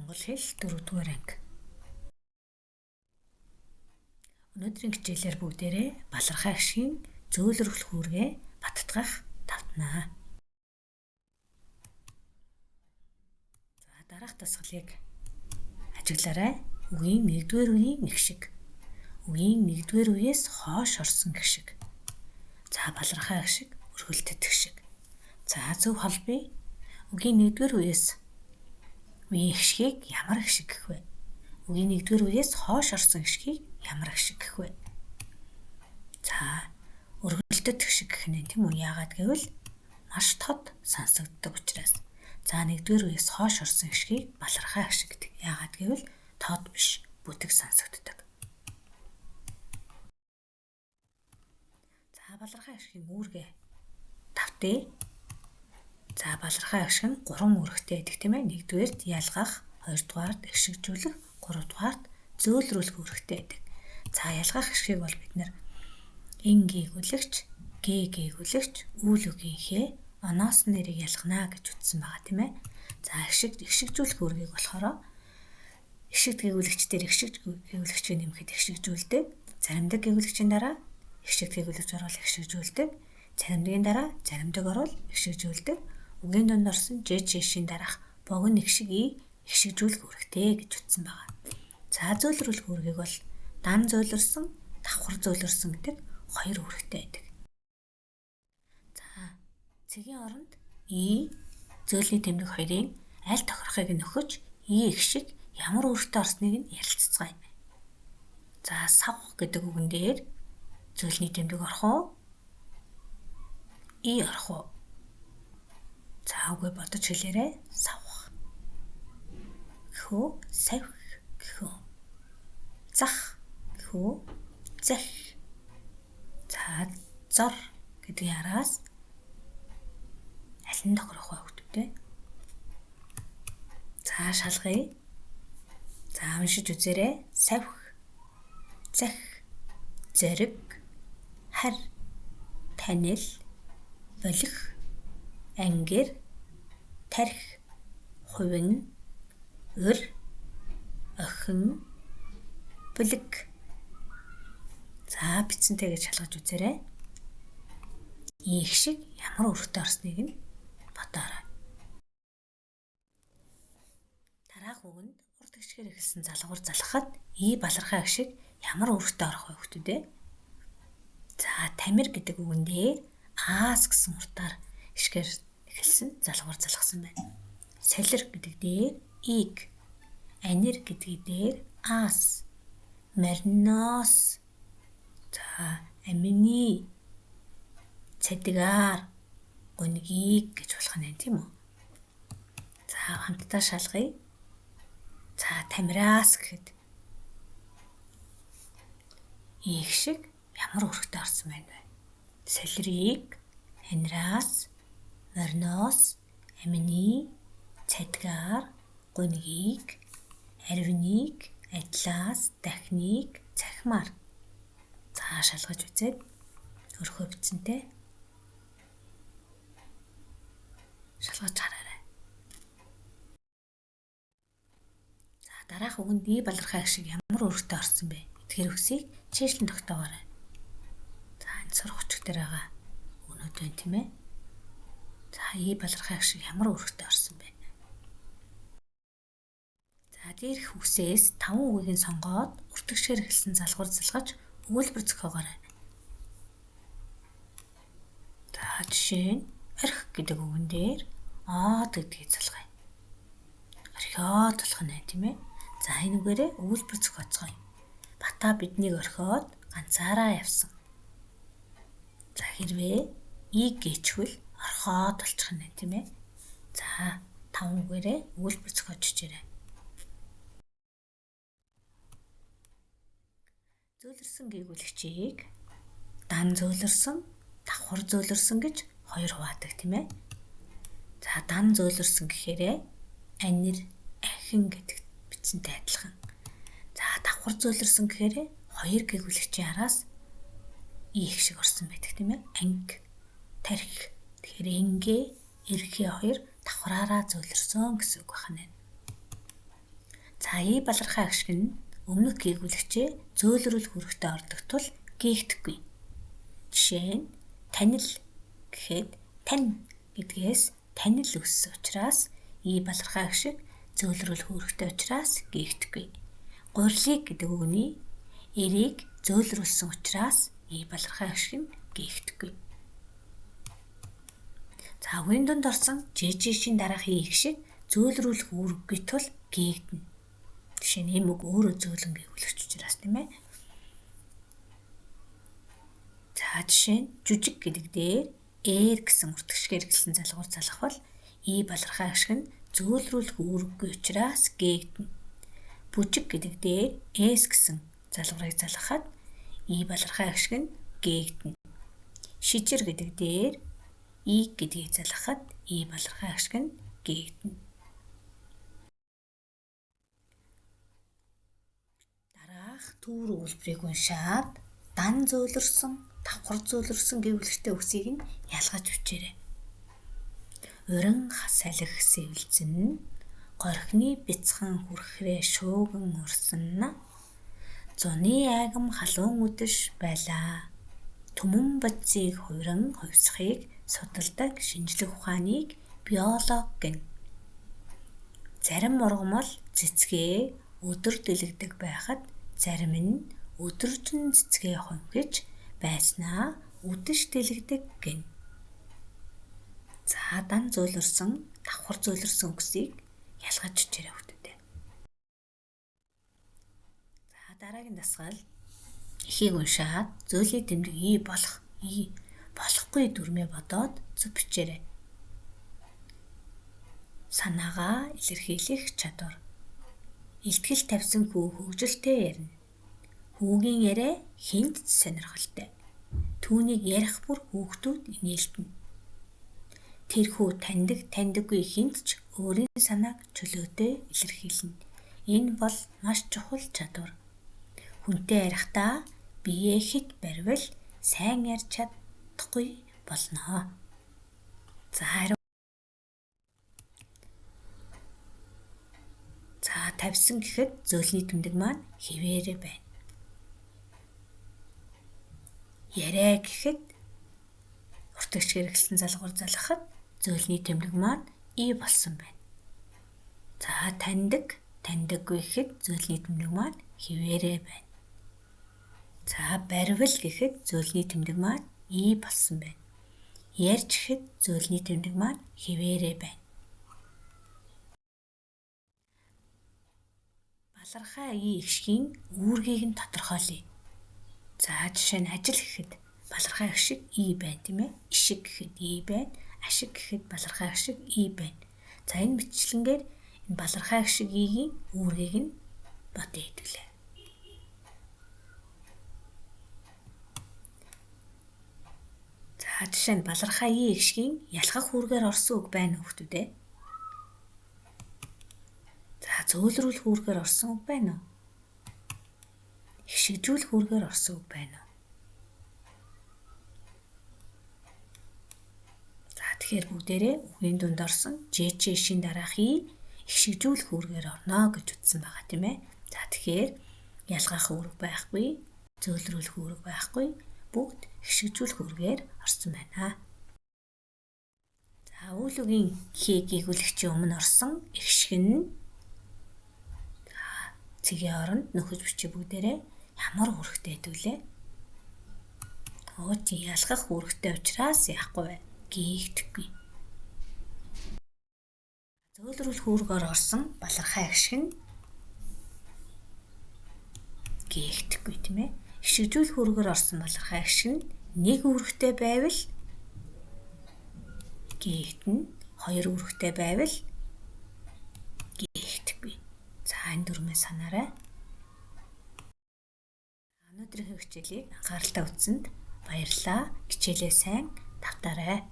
Монгол хэл 4-р анги. Өнөөдрийн хичээлээр бүгдээрээ балархай ашгийн зөөлрөх үүргээ баттгах давтнаа. За дараах дасгалыг ажиглаарай. Үгийн 1-р үеийн нэг шиг. Үгийн 1-р үеэс хойш орсон гэх шиг. За балархай ашиг өргөлдөд гэх шиг. За зөв холбоё. Үгийн 1-р үеэс үеийн хшгийг ямар хшиг гэх вэ? Үгийн 1-р үеэс хойш орсон хшгийг ямар хшиг гэх вэ? За өргөлдөд хшиг гэх нь тийм үү? Яагаад гэвэл маш тод сонсогддог учраас. За 1-р үеэс хойш орсон хшгийг балархай хшиг гэдэг. Яагаад гэвэл тод биш, бүтэг сонсогддог. За балархай хшгийн үүргээ давтъя. За балархай ашиг нь 3 үүрэгтэй байдаг тийм ээ. 1-р ялгах, 2-р ихшигжүүлэх, 3-р зөөлрүүлэх үүрэгтэй байдаг. За ялгах ашгийг бол бид нэр ин гээгүүлэгч, г гээгүүлэгч, үйл үгийнхээ оноос нэрийг ялгана гэж үздсэн байгаа тийм ээ. За ихшигжүүлэх үүргийг болохоор ихшигт гээгүүлэгчдэр ихшигт гээгүүлэгчийг нэмэхэд ихшигжүүлдэг. Заримдаг гээгүүлэгчийн дараа ихшигт гээгүүлэгч орвол ихшигжүүлдэг. Заримдгийн дараа заримдаг орвол ихшигжүүлдэг. Үгийн дунд орсон жишийн дараах богино ихшгийг ихшигжүүлэх үүрэгтэй гэж үздсэн байна. За зөөлрүүлэх үүргийг бол дан зөөлрсөн, давхар зөөлрсөн гэдэг 2 үүрэгтэй байдаг. За цэгийн оронд и зөөлний тэмдэг 2-ын аль тохирохыг нөхөж и ихшиг ямар үүрэгтэй орсныг нь ярилццгаая. За савх гэдэг үгэн дээр зөөлний тэмдэг орох уу? И орох уу? За үгүй бодож хэлээрэй. Савх гэхүү, савх гэхүү, зах гэхүү, зах. За зор гэдэг яраас аль нь тохирох вэ хүүхдүүдээ? За шалгая. За уншиж үзээрэй. Савх, зах, зориг, хар, танил, болох, ангир, тарих, хувин, өр, охин, бүлэг. За бичсэнтэй гэж шалгаж үзээрэй. И ихшиг ямар үүрэгтэй орсныг нь бодоорой. Дараах үгэнд урд ихшгээр эхэлсэн залгуур залгахад и балархай ихшиг ямар үүрэгтэй орох вэ хүүхдүүдээ? За тамир гэдэг үгэн дээр аас гэсэн уртаар ихшгээр эхэлсэн залгуур залгасан байна. Солир гэдэг дээр иг, анир гэдэг дээр аас, марноос, за амины, цадгаар, гунгийг гэж болох нь тийм үү? За хамтдаа шалгая. За тамираас гэхэд ихшиг ямар үүрэгтэй орсон байна вэ? Солирыг, анираас, марноос, амины, цадгаар, гунгийг, арвиныг, адлаас, дахныг, цахимаар. За шалгаж үзээд өрхөө бичсэнтэй шалгаж хараарай. За дараах үгэнд и балархай ашиг ямар үүрэгтэй орсон бэ? Эдгээр үгсийг чийшлэн тогтоогоорой. За энэ сурах хүчиг дээр байгаа өгнүүд байна тийм ээ. За и балархай ашиг ямар үүрэгтэй орсон бэ? За дээрх үгсээс 5 үгийг сонгоод урт ихшгээр эхэлсэн залгуур залгаж өгүүлбэр зохиогоорой. За жишээ нь орхи гэдэг үгэн дээр од гэдгийг залгая. Орхиод болох нь тийм ээ. За энэ үгээрээ өгүүлбэр зохиоцгоё. Бата биднийг орхиод ганцаараа явсан. За хэрвээ и гэчвэл орхоод болчих нь тийм ээ. За 5 үгээрээ өгүүлбэр зохиож чижээрэй. Зөөлрсөн гээгүүлэгчийг дан зөөлрсөн, давхар зөөлрсөн гэж 2 хуваадаг тийм ээ. За дан зөөлрсөн гэхээрээ анир, ахин гэдэг бичсэнтэй адилхан. За давхар зөөлрсөн гэхээрээ 2 гээгүүлэгчийн араас и ихшиг орсон байдаг тийм ээ. Анги, тарих. Тэгэхээр ингээ, эрхээ 2 давхраараа зөөлрсөн гэсэн үг байна. За и балархай агшиг нь өмнөх гээгүүлэгчээ зөөлрүүл хүрэхтэй ордог тул гээгдэхгүй. Жишээ нь танил гэхэд тань гэдгээс танил үссэн учраас и балархай агшиг зөөлрүүл хүрэхтэй учраас гээгдэхгүй. Гурилыг гэдэг үгний эрийг зөөлрүүлсэн учраас и балархай агшиг нь гээгдэхгүй. За үгийн дунд орсон жижигшин дараах и шиг зөөлрүүлэх үүрэггүй тул гээгдэнэ. Жишээ нь энэ үг өөрөө зөөлөн гээгүүлэгч учраас тийм ээ. За жишээ нь жүжиг гэдэг дээр ээр гэсэн уртгшгээр эхэлсэн залгуур залгавал и балархай агшиг нь зөөлрүүлэх үүрэггүй учраас гээгдэнэ. Бүжиг гэдэг дээр эс гэсэн залгуурыг залгахад и балархай агшиг нь гээгдэнэ. Шижир гэдэг дээр и гэдгийг залгахад и балархай агшиг нь гээгдэнэ. Дараах төвөр үйлбэрийг уншаад дан зөөлрсөн, давхар зөөлрсөн гэвлэгтэй үгсийг нь ялгаж бичээрэй. Урин салхи сэвэлзэн горхины бяцхан хүрхрээ шууган урсан зуны айгам халуун үдэш байлаа. Түмэн бодисыг хувиран хувьсахыг судалдаг шинжлэх ухааныг биолог гэнэ. Зарим ургамал цэцгээ өдөр дэлгдэг байхад зарим нь өдөржин цэцгээ хонхиж байснаа үдэш дэлгдэг гэнэ. За дан зөөлрсөн, давхар зөөлрсөн үгсийг ялгаж бичээрэй хүүхдүүдээ. За дараагийн дасгал эхийг уншаад зөөлний тэмдэг и болохгүй дүрмээ бодоод зөв бичээрэй. Санаагаа илэрхийлэх чадвар. Илтгэл тавьсан хүү хөгжилтэй ярина. Хүүгийн яриа хүнд сонирхолтой. Түүнийг ярих бүр хүүхдүүд инээлтэнэ. Тэр хүү таньдаггүй хүнд ч өөрийн санааг чөлөөтэй илэрхийлнэ. Энэ бол маш чухал чадвар. Хүнтэй ярихдаа биеэ хит баривал сайн ярьж чадахгүй болно. За тавьсан гэхэд зөөлний тэмдэг маань хэвээрээ байна. Яриа гэхэд уртгчгээр эхэлсэн залгуур залгахад зөөлний тэмдэг маань и болсон байна. За таньдаггүй гэхэд зөөлний тэмдэг маань хэвээрээ байна. За баривал гэхэд зөөлний тэмдэг маань и болсон байна. Ярьж гэхэд зөөлний тэмдэг маань хэвээрээ байна. Балархай и ихшгийн үүргийг нь тодорхойлъё. За жишээ нь ажил гэхэд балархай агшиг и байна тийм ээ. Ишиг гэхэд и байна. Ашиг гэхэд балархай агшиг и байна. За энэ мэтчлэнгээр энэ балархай агшиг игийн үүргийг нь бодъё хэвлээ. За жишээ нь балархай и ихшгийн ялгах үүргээр орсон үг байна хүүхдүүдээ. За зөөлрүүлэх үүргээр орсон үг байна уу? Ихшигжүүлэх үүргээр орсон үг байна уу? За тэгэхээр бүгдээрээ үгийн дунд орсон жишийн дараах и ихшигжүүлэх үүргээр орно гэж утсан байгаа тийм ээ. За тэгэхээр ялгах үүрэг байхгүй, зөөлрүүлэх үүрэг байхгүй, бүгд ихшигжүүлэх үүргээр орсон байна. За үйл үгийн хийг гээгүүлэгчийн өмнө орсон ихшиг нь цэгийн оронд нөхөж бичиг бүгдээрээ ямар үүрэгтэй хэдвүлээ? Тий ялгах үүрэгтэй учраас яахгүй бай. Гээгдэхгүй. Зөөлрүүлэх үүргээр орсон балархай агшиг нь гээгдэхгүй тийм ээ. Ихшигжүүлэх үүргээр орсон балархай агшиг нь нэг үүрэгтэй байвал гээгдэнэ. Хоёр үүрэгтэй байвал гээгдэхгүй. За энэ дүрмээ санаарай. Өнөөдрийн хичээлийг анхааралтай үзсэнд баярлалаа. Хичээлээ сайн давтаарай.